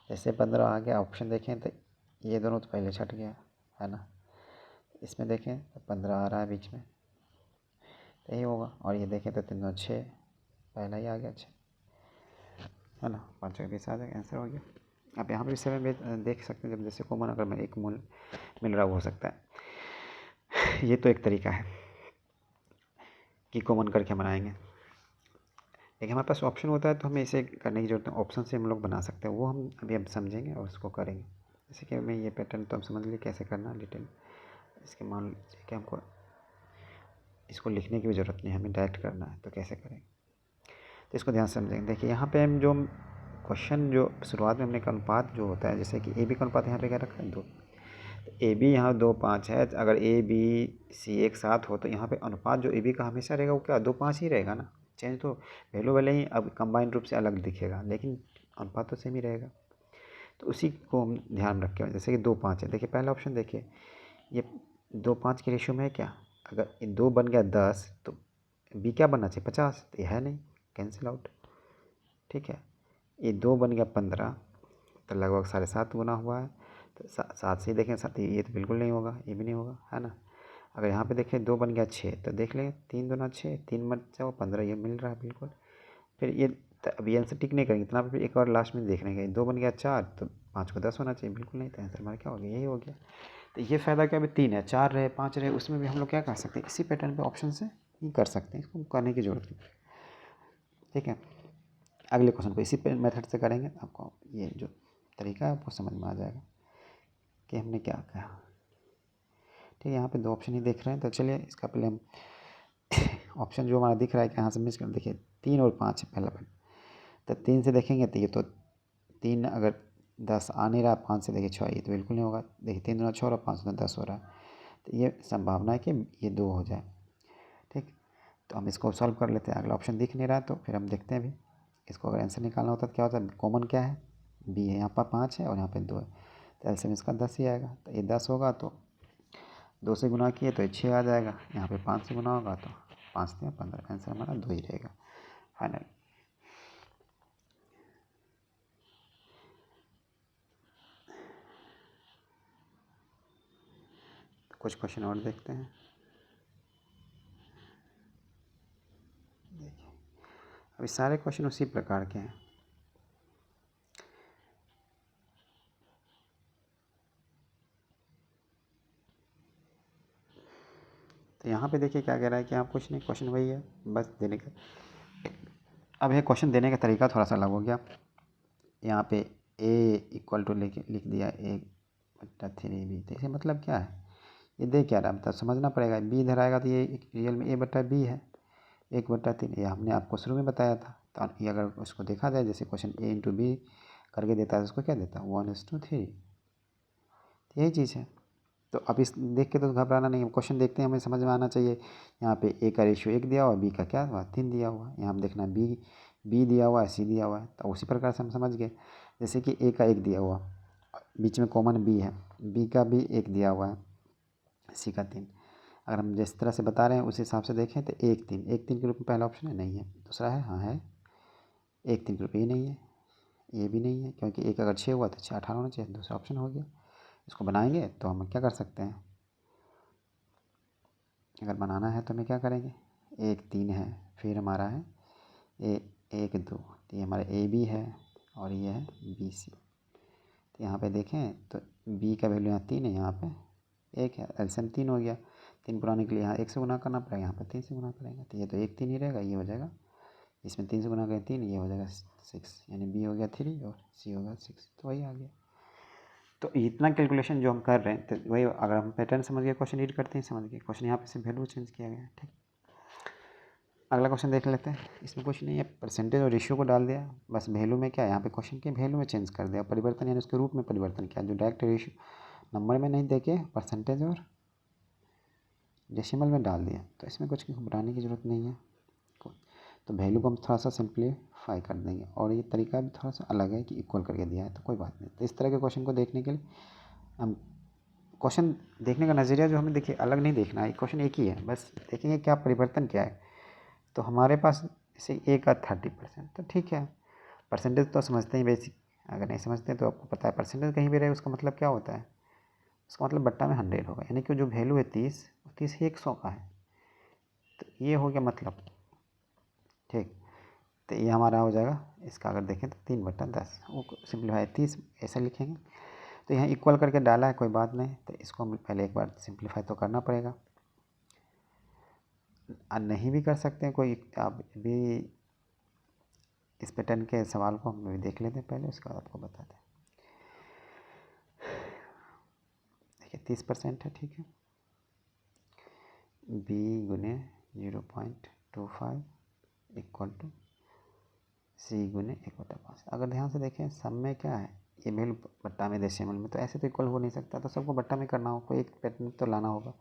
जैसे 15 आ गया, ऑप्शन देखें तो ये दोनों तो पहले छट गया है ना, इसमें देखें तो 15 आ रहा है बीच में, तो यही होगा। और ये देखें तो 3 6, पहला ही आ गया 6, है ना, 5 का 20 आ जाएगा, आंसर हो गया। आप यहाँ पर भी 7 देख सकते हैं, जब जैसे कॉमन अगर मैं एक मूल मिल रहा हो सकता है। ये तो एक तरीका है कि कॉमन करके बनाएंगे, लेकिन हमारे पास ऑप्शन होता है तो हमें इसे करने की जरूरत है, ऑप्शन से हम लोग बना सकते हैं, वो हम अभी अब समझेंगे और उसको करेंगे। जैसे कि मैं ये पैटर्न तो हम समझ लिए कैसे करना है डिटेल, इसके मान लीजिए कि हमको इसको लिखने की भी ज़रूरत नहीं है, हमें डायरेक्ट करना है, तो कैसे करेंगे, तो इसको ध्यान से समझेंगे। देखिए यहाँ पे हम जो क्वेश्चन जो शुरुआत में हमने अनुपात जो होता है, जैसे कि ए बी का अनुपात यहाँ पे क्या रखा है 2, तो ए बी यहाँ 2 5 है। अगर ए बी सी एक साथ हो तो यहाँ पे अनुपात जो ए बी का हमेशा रहेगा वो क्या 2 5 ही रहेगा ना, चेंज तो वैल्यू भले ही अब कंबाइंड रूप से अलग दिखेगा, लेकिन अनुपात तो सेम ही रहेगा। तो उसी को हम ध्यान रखें, जैसे कि 2 5 है, देखिए पहला ऑप्शन देखिए, ये 2 5 के रेशियो में है क्या, अगर 2 बन गया 10 तो बी क्या बनना चाहिए 50, तो ये है नहीं, कैंसिल आउट, ठीक है। ये 2 बन गया 15, तो लगभग 7.5 गुना हुआ है, तो 7 से ही देखें 7, ये तो बिल्कुल नहीं होगा, ये भी नहीं होगा, है ना। अगर यहाँ पे देखें 2 बन गया 6, तो देख लें 3 दूना 6, 3 मत जाओ 15, ये मिल रहा है बिल्कुल। फिर ये अब ये आंसर टिक नहीं करेंगे इतना, फिर एक और लास्ट में देख लेंगे, 2 बन गया 4, तो 5 को 10 होना चाहिए, बिल्कुल नहीं, तो आंसर हमारा क्या हो गया, यही हो गया। तो ये फ़ायदा क्या, अभी 3 है, 4 रहे 5 रहे, उसमें भी हम लोग क्या कर सकते हैं, इसी पैटर्न पे ऑप्शन से ही कर सकते हैं, इसको करने की ज़रूरत नहीं, ठीक है। अगले क्वेश्चन को इसी मेथड से करेंगे, आपको ये जो तरीका है आपको समझ में आ जाएगा कि हमने क्या कहा, ठीक है। यहाँ पे 2 ऑप्शन ही देख रहे हैं, तो चलिए इसका पहले हम ऑप्शन जो हमारा दिख रहा है कि यहाँ से मिस कर, देखिए 3 और 5 है पहला पॉइंट, तो 3 से देखेंगे तो ये तो 3 अगर 10 आ नहीं रहा, 5 से देखिए 6, ये तो बिल्कुल नहीं होगा, देखिए 3 दूना 6 और 5 दूना 10 हो रहा है, तो ये संभावना है कि ये 2 हो जाए, ठीक। तो हम इसको सॉल्व कर लेते हैं, अगला ऑप्शन दिख नहीं रहा तो फिर हम देखते हैं अभी इसको, अगर आंसर निकालना होता तो क्या होता है, कॉमन क्या है, बी है, यहाँ पर 5 है और यहाँ पे 2 है, तो एलसीएम इसका 10 ही आएगा, तो ये 10 होगा तो 2 से गुना किए तो ये 6 आ जाएगा, यहाँ पे 5 से गुना होगा तो 5 से 15, आंसर हमारा 2 ही रहेगा फाइनल। कुछ क्वेश्चन और देखते हैं, देखिए अभी सारे क्वेश्चन उसी प्रकार के हैं। तो यहाँ पे देखिए क्या कह रहा है कि आप कुछ नहीं, क्वेश्चन वही है बस देने का, अब ये क्वेश्चन देने का तरीका थोड़ा सा अलग हो गया। यहाँ पे ए इक्वल टू लिख दिया 1/3b, तो इसे मतलब क्या है ये दे क्या रहा है, मतलब समझना पड़ेगा। बी इधर आएगा तो ये रियल में A/B है, 1/3। ये हमने आपको शुरू में बताया था। तो ये अगर उसको देखा जाए, जैसे क्वेश्चन A/B करके देता है, उसको क्या देता है 1:3। यही चीज़ है। तो अब इस देख के तो घबराना नहीं है, क्वेश्चन देखते हैं हमें समझ में आना चाहिए। यहाँ पे A का रेशियो 1 दिया हुआ है, B का क्या हुआ 3 दिया हुआ है। यहाँ हम देखना B दिया हुआ है, C दिया हुआ है, तो उसी प्रकार से हम समझ गए। जैसे कि A का 1 दिया हुआ, बीच में कॉमन B है, B का भी 1 दिया हुआ है, C का 3। अगर हम जिस तरह से बता रहे हैं उस हिसाब से देखें तो 1 3 के रूप में पहला ऑप्शन है, नहीं है। दूसरा है, हाँ है 1 3 के रूप में, ये नहीं है, ये भी नहीं है, क्योंकि 1 अगर 6 हुआ तो 6 18 होना चाहिए। दूसरा ऑप्शन हो गया। इसको बनाएंगे तो हम क्या कर सकते हैं, अगर बनाना है तो हमें क्या करेंगे, 1 3 है, फिर हमारा है 1 2, तो ये हमारा AB है और ये है BC। तो यहाँ पे देखें तो B का वैल्यू यहाँ 3 है, यहाँ पे 1 है, एलसीएम 3 हो गया। 3 पुराने के लिए यहाँ 1 से गुना करना पड़ेगा, यहाँ पे 3 से गुना करेंगे तो ये तो 1 3 ही रहेगा, ये हो जाएगा। इसमें 3 से गुना करें 3, ये हो जाएगा 6, यानी B हो गया 3 और C हो गया 6, तो वही आ गया। तो इतना कैलकुलेशन जो हम कर रहे हैं, तो वही अगर हम पैटर्न समझ गए, क्वेश्चन रीड करते हैं समझ गए, क्वेश्चन यहाँ पे से वैल्यू चेंज किया गया है। ठीक, अगला क्वेश्चन देख लेते हैं। इसमें कुछ नहीं है, परसेंटेज और रेशियो को डाल दिया, बस वैल्यू में क्या है, यहाँ पे क्वेश्चन के वैल्यू में चेंज कर दिया, परिवर्तन यानी उसके रूप में परिवर्तन किया। जो डायरेक्ट रेशियो नंबर में नहीं देके परसेंटेज और डेसिमल में डाल दिया, तो इसमें कुछ घबराने की ज़रूरत नहीं है। तो वैल्यू को हम थोड़ा सा सिंप्लीफाई कर देंगे, और ये तरीका भी थोड़ा सा अलग है कि इक्वल करके दिया है, तो कोई बात नहीं। तो इस तरह के क्वेश्चन को देखने के लिए हम क्वेश्चन देखने का नज़रिया जो हमें देखिए अलग नहीं देखना है, क्वेश्चन एक ही है, बस देखेंगे क्या परिवर्तन क्या है। तो हमारे पास जैसे A का 30%, तो ठीक है, परसेंटेज तो समझते ही बेसिक। अगर नहीं समझते तो आपको पता है परसेंटेज कहीं भी रहे उसका मतलब क्या होता है, उसका मतलब बट्टा में 100 होगा, यानी कि जो वैल्यू है 30, 30 ही 100 का है, तो ये हो गया मतलब। ठीक, तो ये हमारा हो जाएगा, इसका अगर देखें तो 3/10, वो सिंप्लीफाई 30 ऐसा लिखेंगे। तो यहाँ इक्वल करके डाला है, कोई बात नहीं, तो इसको हम पहले एक बार सिंप्लीफाई तो करना पड़ेगा। नहीं भी कर सकते हैं कोई, आप भी इस पैटर्न के सवाल को हम भी देख लेते हैं पहले, उसके बाद आपको बताते हैं। देखिए 30% है, ठीक है, B गुने 0.25 इक्वल टू C गुने 1/5। अगर ध्यान से देखें सब में क्या है, ये वैल्यू बट्टा में डेसिमल में, तो ऐसे तो इक्वल हो नहीं सकता, तो सबको बट्टा में करना हो, कोई एक पैटर्न तो लाना होगा।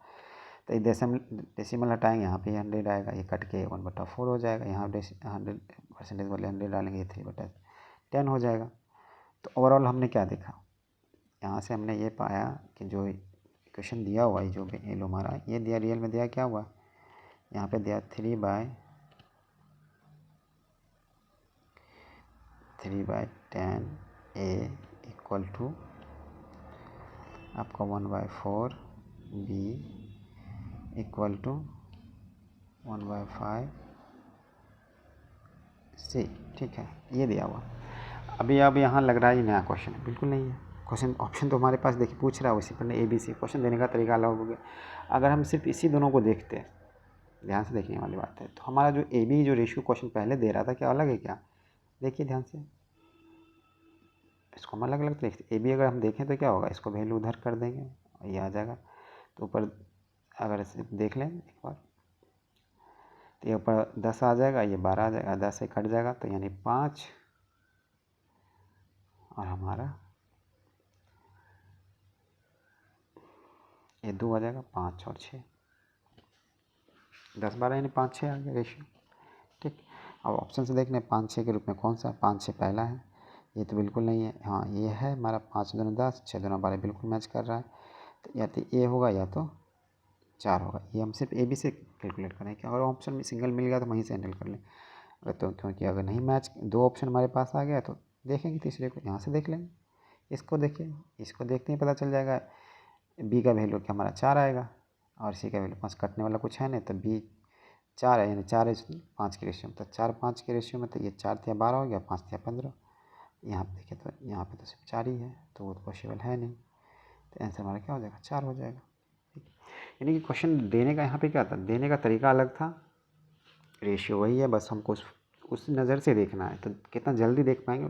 तो ये डेसिमल हटाएंगे, यहाँ पे 100 आएगा, ये कट के 1/4 हो जाएगा, यहाँ 100% वाले 100 डालेंगे, ये 3/10 हो जाएगा। तो ओवरऑल हमने क्या देखा, यहाँ से हमने ये पाया कि जो इक्वेशन दिया हुआ है, जो भी लो हमारा ये दिया, रियल में दिया क्या हुआ, यहाँ पे दिया 3/10A इक्वल टू आपका 1/4B इक्वल टू 1/5C। ठीक है, ये दिया हुआ। अभी अब यहाँ लग रहा है ये नया क्वेश्चन है, बिल्कुल नहीं है। क्वेश्चन ऑप्शन तो हमारे पास देखिए पूछ रहा है, उसी पर ABC, क्वेश्चन देने का तरीका अलग हो गया। अगर हम सिर्फ इसी दोनों को देखते हैं, ध्यान से देखने वाली बात है, तो हमारा जो AB जो रेशियो क्वेश्चन पहले दे रहा था, क्या अलग है क्या, देखिए ध्यान से, इसको हम अलग अलग देखते। AB अगर हम देखें तो क्या होगा, इसको वैल्यू उधर कर देंगे और ये आ जाएगा। तो ऊपर अगर सिर्फ देख लें एक बार, तो ये ऊपर 10 आ जाएगा, ये 12 आ जाएगा, 10 से कट जाएगा, तो यानी 5, और हमारा ये 2 आ जाएगा, 5 और 6, 10 12 यानी 5 6 आ गया रेशियो। ठीक, अब ऑप्शन से देख लें 5 6 के रूप में कौन सा, 5 6 पहला है, ये तो बिल्कुल नहीं है, हाँ ये है हमारा 5 दूना 10, 6 दूना 12, बिल्कुल मैच कर रहा है। तो या तो ए होगा या तो 4 होगा, ये हम सिर्फ AB से कैलकुलेट करें, और ऑप्शन में सिंगल मिल गया तो वहीं से हैंडल कर लें। तो क्योंकि अगर नहीं मैच, 2 ऑप्शन हमारे पास आ गया, तो देखेंगे तीसरे को, यहाँ से देख लेंगे, इसको देखिए, इसको देखते ही पता चल जाएगा। B का वैल्यू क्या हमारा 4 आएगा, और C का वैल्यू 5, कटने वाला कुछ है नहीं, तो B 4 है, यानी 4:5 के रेशियो में, तो 4:5 के रेशियो में, तो ये 4 × 12 हो गया, 5 × 15। यहाँ पे देखिए तो यहाँ पे तो सिर्फ 4 ही है, तो वो तो पॉसिबल है नहीं, तो आंसर हमारा क्या हो जाएगा, 4 हो जाएगा। ठीक, यानी कि क्वेश्चन देने का यहाँ पे क्या था, देने का तरीका अलग था, रेशियो वही है, बस हमको उस नज़र से देखना है, तो कितना जल्दी देख पाएंगे।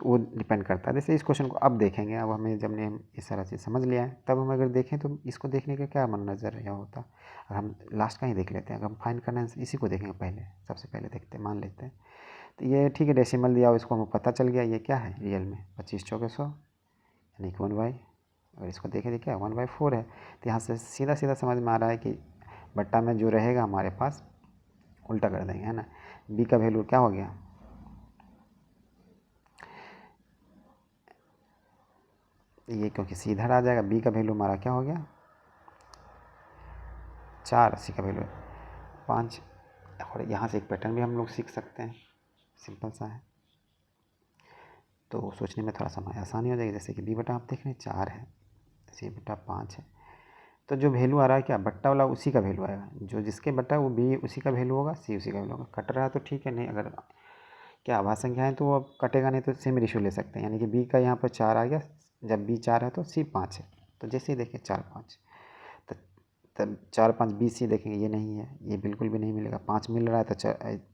तो वो डिपेंड करता है। जैसे इस क्वेश्चन को अब देखेंगे, अब हमें जब ने ये सारा चीज़ समझ लिया है, तब हम अगर देखें तो इसको देखने का क्या मन नज़र या होता, और हम लास्ट का ही देख लेते हैं। अगर हम फाइंड करना है इसी को देखेंगे पहले, सबसे पहले देखते हैं, मान लेते हैं तो ये ठीक है, डेसिमल दिया हो, इसको हमें पता चल गया ये क्या है रियल में 25 चौके 100 यानी कि 1/, अगर इसको देखें तो क्या 1/4 है। तो यहाँ से सीधा सीधा समझ में आ रहा है कि बट्टा में जो रहेगा हमारे पास उल्टा कर देंगे, है ना। बी का वैल्यू क्या हो गया, ये क्योंकि सीधा आ जाएगा, बी का वैल्यू हमारा क्या हो गया 4, सी का वैल्यू 5। और यहाँ से एक पैटर्न भी हम लोग सीख सकते हैं, सिंपल सा है, तो सोचने में थोड़ा सा आसानी हो जाएगी। जैसे कि बी बटा आप देख रहे हैं 4 है, सी बटा 5 है, तो जो वैल्यू आ रहा है क्या बट्टा वाला उसी का वैल्यू आएगा, जो जिसके बट्टा वो बी उसी का वैल्यू होगा, सी उसी का वैल्यू होगा। कट रहा है तो ठीक है, नहीं अगर क्या आभास संख्या है तो वो अब कटेगा नहीं, तो सेम रेशियो ले सकते हैं। यानी कि बी का यहाँ पर 4 आ गया, जब बी 4 है तो सी 5 है, तो जैसे ही देखिए 4 5, तो तब 4 5 बी सी देखेंगे ये नहीं है, ये बिल्कुल भी नहीं मिलेगा। 5 मिल रहा है तो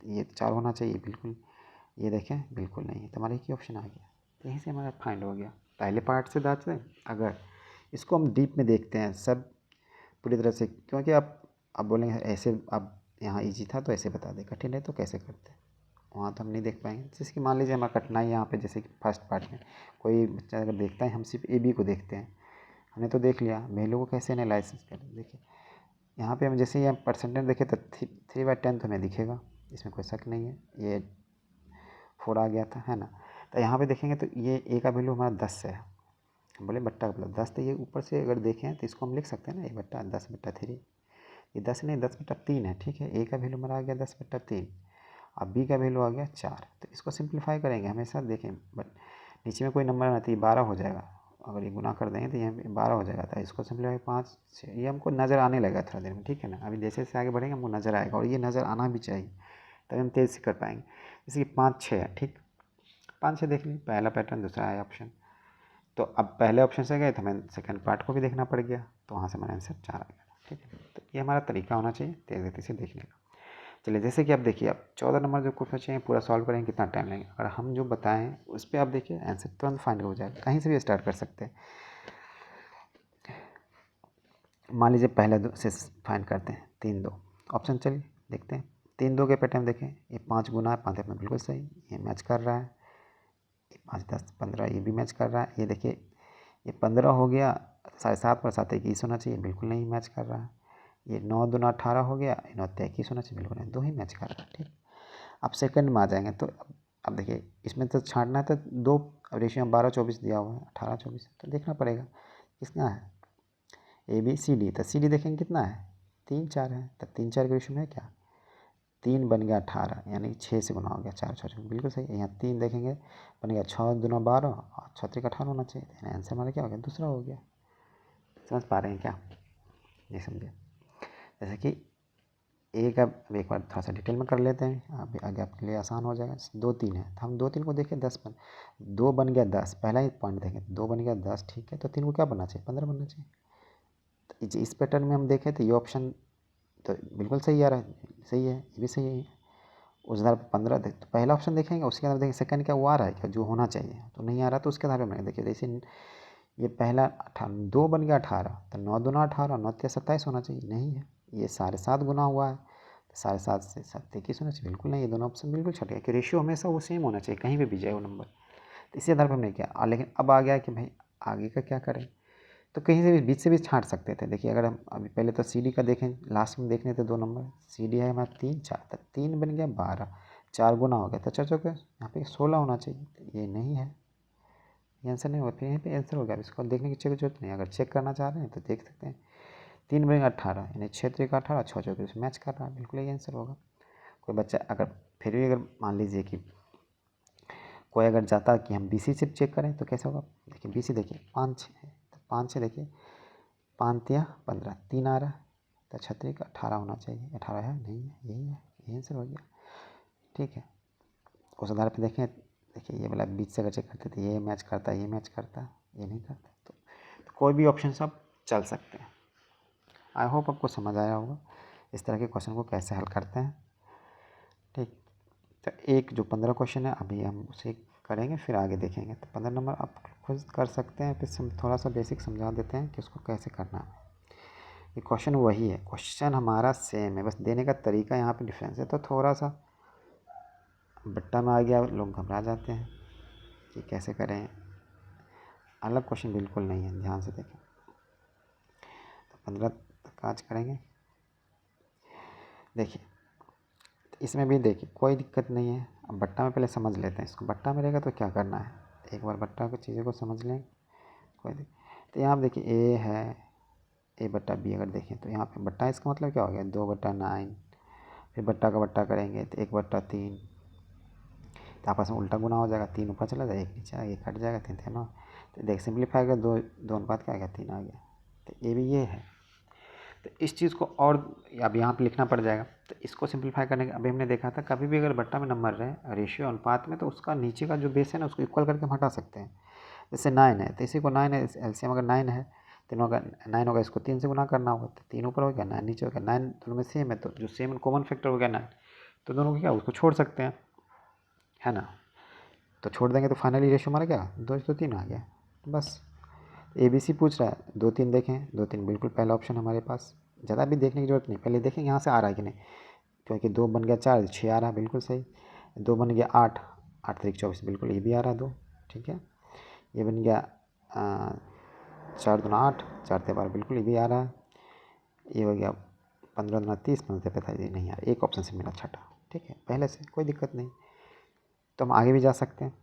ये 4 होना चाहिए, बिल्कुल ये देखें बिल्कुल नहीं है, तो हमारा एक ही ऑप्शन आ गया। तो यहीं से हमारा फाइंड हो गया, पहले पार्ट से दाँच लें। अगर इसको हम डीप में देखते हैं सब पूरी तरह से, क्योंकि आप बोलेंगे ऐसे, अब यहाँ ईजी था तो ऐसे बता दे, कठिन है तो कैसे करते, वहाँ तो हम नहीं देख पाएंगे। जैसे कि मान लीजिए हमारा कठिनाई यहाँ पे, जैसे कि फर्स्ट पार्ट में कोई बच्चा अगर देखता है, हम सिर्फ ए बी को देखते हैं, हमने तो देख लिया, वैल्यू को कैसे एनालाइसिस करें। देखिए यहाँ पे हम जैसे ये परसेंटेज देखें तो 3/10 हमें दिखेगा, इसमें कोई शक नहीं है, ये 4 आ गया था, है ना। तो यहाँ पे देखेंगे तो ये ए का वैल्यू हमारा 10 है, बोले बट्टा का मतलब 10, तो ये ऊपर से अगर देखें तो इसको हम लिख सकते हैं ना, 10/3, ये 10 नहीं 10/3 है, ठीक है। ए का वैल्यू हमारा आ गया 10/3, अब बी का वैल्यू आ गया 4। तो इसको सिंप्लीफाई करेंगे हमेशा, देखें बट नीचे में कोई नंबर आना तो ये 12 हो जाएगा, अगर ये गुना कर देंगे तो यहाँ पे 12 हो जाएगा। तो इसको सिंप्लीफाई 5 6, ये हमको नज़र आने लगेगा थोड़ा देर में, ठीक है ना। अभी जैसे जैसे आगे बढ़ेंगे हमको नज़र आएगा, और ये नज़र आना भी चाहिए, तभी हम तेज़ से कर पाएंगे। जैसे कि 5 6 है, ठीक, 5 6 देख लीजिए, पहला पैटर्न, दूसरा है ऑप्शन। तो अब पहले ऑप्शन से गए तो हमें सेकंड पार्ट को भी देखना पड़ गया, तो वहाँ से हमारा आंसर 4 आ गया, ठीक है। तो ये हमारा तरीका होना चाहिए तेज़ गति से देखने का। चलिए जैसे कि आप देखिए, अब 14 नंबर जो क्वेश्चन है पूरा सॉल्व करेंगे कितना टाइम लगेगा, अगर हम जो बताएं उस पर आप देखिए आंसर तुरंत फाइंड हो जाएगा, कहीं से भी स्टार्ट कर सकते हैं। मान लीजिए पहले से फाइंड करते हैं 3 2 ऑप्शन, चलिए देखते हैं 3 2 के पैटर्न देखें, ये 5 गुना है, 5 अपना बिल्कुल सही, ये मैच कर रहा है, ये 5 10 15 ये भी मैच कर रहा है। ये देखिए ये 15 हो गया, 7.5 पर 7 21 होना चाहिए, बिल्कुल नहीं मैच कर रहा है। ये 9 दूना 18 हो गया, 9 21 होना चाहिए, बिल्कुल नहीं, 2 ही मैच कर रहा है, ठीक। अब सेकंड में आ जाएंगे तो अब देखिए इसमें तो छांटना है, तो 2 रेशियो 12 24 दिया हुआ है, 18 24, तो देखना पड़ेगा कितना है ए बी सी डी। तो सी डी देखेंगे कितना है 3 4 है, तो 3 4 के रेशियो में है क्या 3 बन गया 18, यानी 6 से गुना हो गया, 4 6 बिल्कुल सही है। यहाँ 3 देखेंगे बन गया 6 दूना 12 और 6 3 18 होना चाहिए, यानी आंसर हमारा क्या हो गया दूसरा हो गया। समझ पा रहे हैं क्या, नहीं समझे। जैसे कि ए का एक बार थोड़ा सा डिटेल में कर लेते हैं, अभी आगे आपके लिए आसान हो जाएगा। 2 3 है तो हम 2 3 को देखें 10 बन, 2 बन गया 10, पहला ही पॉइंट देखें 2 बन गया 10, ठीक है। तो 3 को क्या बनना चाहिए 15 बनना चाहिए। तो इस पैटर्न में हम देखें तो ये ऑप्शन तो बिल्कुल सही आ रहा है, सही है, ये भी सही है। उस आधार पर 15 तो पहला ऑप्शन देखेंगे, उसके आधार देखेंगे सेकंड क्या वो आ रहा है क्या जो होना चाहिए, तो नहीं आ रहा, तो उसके आधार पर देखिए जैसे ये पहला 2 बन गया 18, तो 9 दूना 18 9 3 27 होना चाहिए, नहीं है। ये 7.5 गुना हुआ है, तो 7.5 से 7 21 होना चाहिए, बिल्कुल नहीं, ये दोनों ऑप्शन बिल्कुल छट गया कि रेशियो हमेशा वो सेम होना चाहिए, कहीं पे भी जाए वो नंबर। तो इसी आधार पर हमने किया, लेकिन अब आ गया कि भाई आगे का क्या करें, तो कहीं से भी बीच से भी छाँट सकते थे। देखिए अगर हम अभी पहले तो सी डी का देखें, लास्ट में देखने थे 2 नंबर, सी डी है हमारा 3 4, तो 3 बन गया 12, 4 गुना हो गया, तो 4 चौके यहाँ पे 16 होना चाहिए, तो ये नहीं है, ये आंसर नहीं होगा, फिर यहीं पे आंसर हो गया। इसको देखने की जरूरत नहीं, अगर चेक करना चाह रहे हैं तो देख सकते हैं। 3 बनेगा 18, यानी 6 3 18, 6 चौके से मैच कर रहा है, बिल्कुल यही आंसर होगा। कोई बच्चा अगर फिर भी अगर मान लीजिए कि कोई अगर चाहता कि हम बी सी सिर्फ चेक करें तो कैसे होगा, देखिए बी सी देखिए 5 6 है, तो 5 6 देखिए 5 3 15, 3 आ रहा है, तो 6 3 18 होना चाहिए, 18 है नहीं है, यही है, यही आंसर हो गया, ठीक है। उस आधार पर देखें, देखिए ये वाला बीच से अगर चेक करते तो ये मैच करता है, ये मैच करता है, ये नहीं करता, तो कोई भी ऑप्शन सब चल सकते हैं। आई होप आपको समझ आया होगा इस तरह के क्वेश्चन को कैसे हल करते हैं, ठीक। तो एक जो 15 क्वेश्चन है अभी हम उसे करेंगे फिर आगे देखेंगे। तो 15 नंबर आप खुद कर सकते हैं, फिर थोड़ा सा बेसिक समझा देते हैं कि उसको कैसे करना है। ये क्वेश्चन वही है, क्वेश्चन हमारा सेम है, बस देने का तरीका यहाँ पे डिफरेंस है। तो थोड़ा सा बट्टा में आ गया, लोग घबरा जाते हैं कि कैसे करें। अलग क्वेश्चन बिल्कुल नहीं है, ध्यान से देखें। तो 15 तक आज करेंगे। देखिए इसमें भी देखिए कोई दिक्कत नहीं है। अब बट्टा में पहले समझ लेते हैं इसको। बट्टा में रहेगा तो क्या करना है, एक बार बट्टा की चीज़ों को समझ लें। तो यहाँ आप देखिए ए है, ए बट्टा बी अगर देखें तो यहाँ पे बट्टा, इसका मतलब क्या हो गया 2/9। फिर बट्टा का बट्टा करेंगे तो 1/3। तो आपस में उल्टा गुना हो जाएगा, 3 ऊपर चला जाएगा, 1 नीचे आ गया, कट जाएगा 3 थे ना। तो देख सिंप्लीफाई कर, 2 अनुपात क्या आ गया 3 आ गया। तो ये भी ये है। तो इस चीज़ को और अब यहाँ पे लिखना पड़ जाएगा। तो इसको सिंप्लीफाई करने के अभी हमने देखा था, कभी भी अगर बट्टा में नंबर रहे रेशियो अनुपात में, तो उसका नीचे का जो बेस है ना उसको इक्वल करके हम हटा सकते हैं। जैसे 9 है तो इसी को 9 है, एलसीएम अगर 9 है, तीनों का 9 होगा, इसको 3 से गुना करना होगा। तो 3 ऊपर हो गया, 9 नीचे हो गया। 9 दोनों में सेम है, तो जो सेम कॉमन फैक्टर हो गया 9, तो दोनों को क्या उसको छोड़ सकते हैं, है ना। तो छोड़ देंगे तो फाइनली रेशियो हमारा क्या 2:3 आ गया। बस ABC पूछ रहा है, 2-3 देखें, 2-3 बिल्कुल पहला ऑप्शन हमारे पास। ज़्यादा भी देखने की ज़रूरत नहीं, पहले देखेंगे यहाँ से आ रहा है कि नहीं, क्योंकि 2 बन गया 4, 6 आ रहा है, बिल्कुल सही। 2 बन गया 8, 8 3 24, बिल्कुल ये भी आ रहा है 2, ठीक है। ये बन गया 4 दूना 8, 4 ते 12, बिल्कुल ये भी आ रहा है। ये हो गया 15 दूना 30, 15 ते 45, नहीं यार एक ऑप्शन से मिला छठा, ठीक है, पहले से कोई दिक्कत नहीं। तो हम आगे भी जा सकते हैं।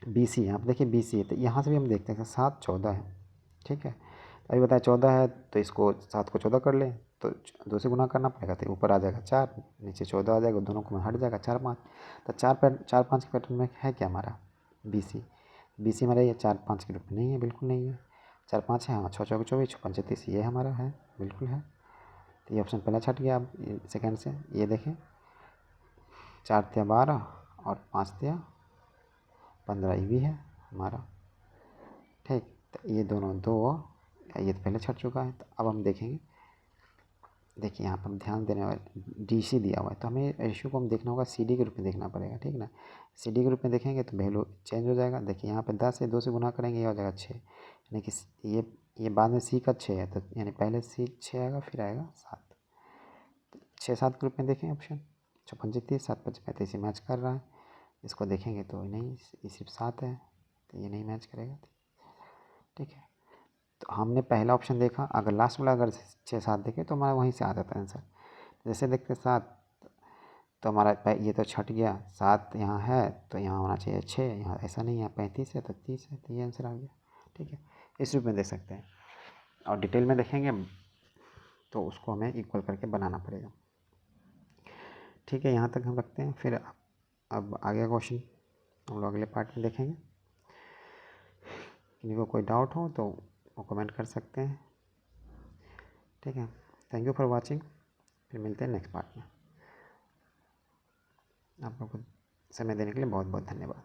BC यहाँ पर देखिए BC है, तो यहाँ से भी हम देखते हैं 7 14 है, ठीक है। अभी बताया 14 है, तो इसको 7 को 14 कर लें, तो 2 से गुना करना पड़ेगा, तो ऊपर आ जाएगा 4, नीचे 14 आ जाएगा, दोनों को हट जाएगा 4 5। तो 4 5 के पैटर्न में है क्या हमारा BC हमारा ये 4 5 के रूप में नहीं है, बिल्कुल नहीं है। 4 5 है, हाँ 6 चौके 24, 6 पंचे 30, ये हमारा है, बिल्कुल है। तो ये ऑप्शन पहला छट गया। अब सेकेंड से ये देखें, 4 तिया 12 और 5 तिया 15, ये भी है हमारा, ठीक। तो ये दोनों 2, ये तो पहले छट चुका है। तो अब हम देखेंगे, देखिए यहाँ पर हम ध्यान देने वाले DC दिया हुआ है, तो हमें रेशियो को हम देखना होगा CD के रूप में देखना पड़ेगा, ठीक ना। CD के रूप में देखेंगे तो वैल्यू चेंज हो जाएगा। देखिए यहाँ पे 10 है, 2 से गुना करेंगे ये हो जाएगा 6, यानी कि ये बाद में C का 6 है, तो यानी पहले C 6 आएगा, फिर आएगा 7। 6 7 के रूप में देखें ऑप्शन, 6 पंचे 30, 7 पंचे 35, मैच कर रहा है। इसको देखेंगे तो नहीं, ये सिर्फ 7 है, तो ये नहीं मैच करेगा, ठीक है। तो हमने पहला ऑप्शन देखा, अगर लास्ट वाला अगर 6 7 देखें तो हमारा वहीं से आ जाता है आंसर। जैसे देखते 7, तो हमारा ये तो छट गया, 7 यहाँ है तो यहाँ होना चाहिए 6, यहाँ ऐसा नहीं है, 35 है तो 30 है, तो ये आंसर आ गया, ठीक है। इस रूप में देख सकते हैं, और डिटेल में देखेंगे तो उसको हमें इक्वल करके बनाना पड़ेगा, ठीक है। यहाँ तक हम रखते हैं, फिर अब आगे क्वेश्चन हम लोग अगले पार्ट में देखेंगे। किसी को कोई डाउट हो तो वो कमेंट कर सकते हैं, ठीक है। थैंक यू फॉर वाचिंग, फिर मिलते हैं नेक्स्ट पार्ट में। आप लोग को समय देने के लिए बहुत बहुत धन्यवाद।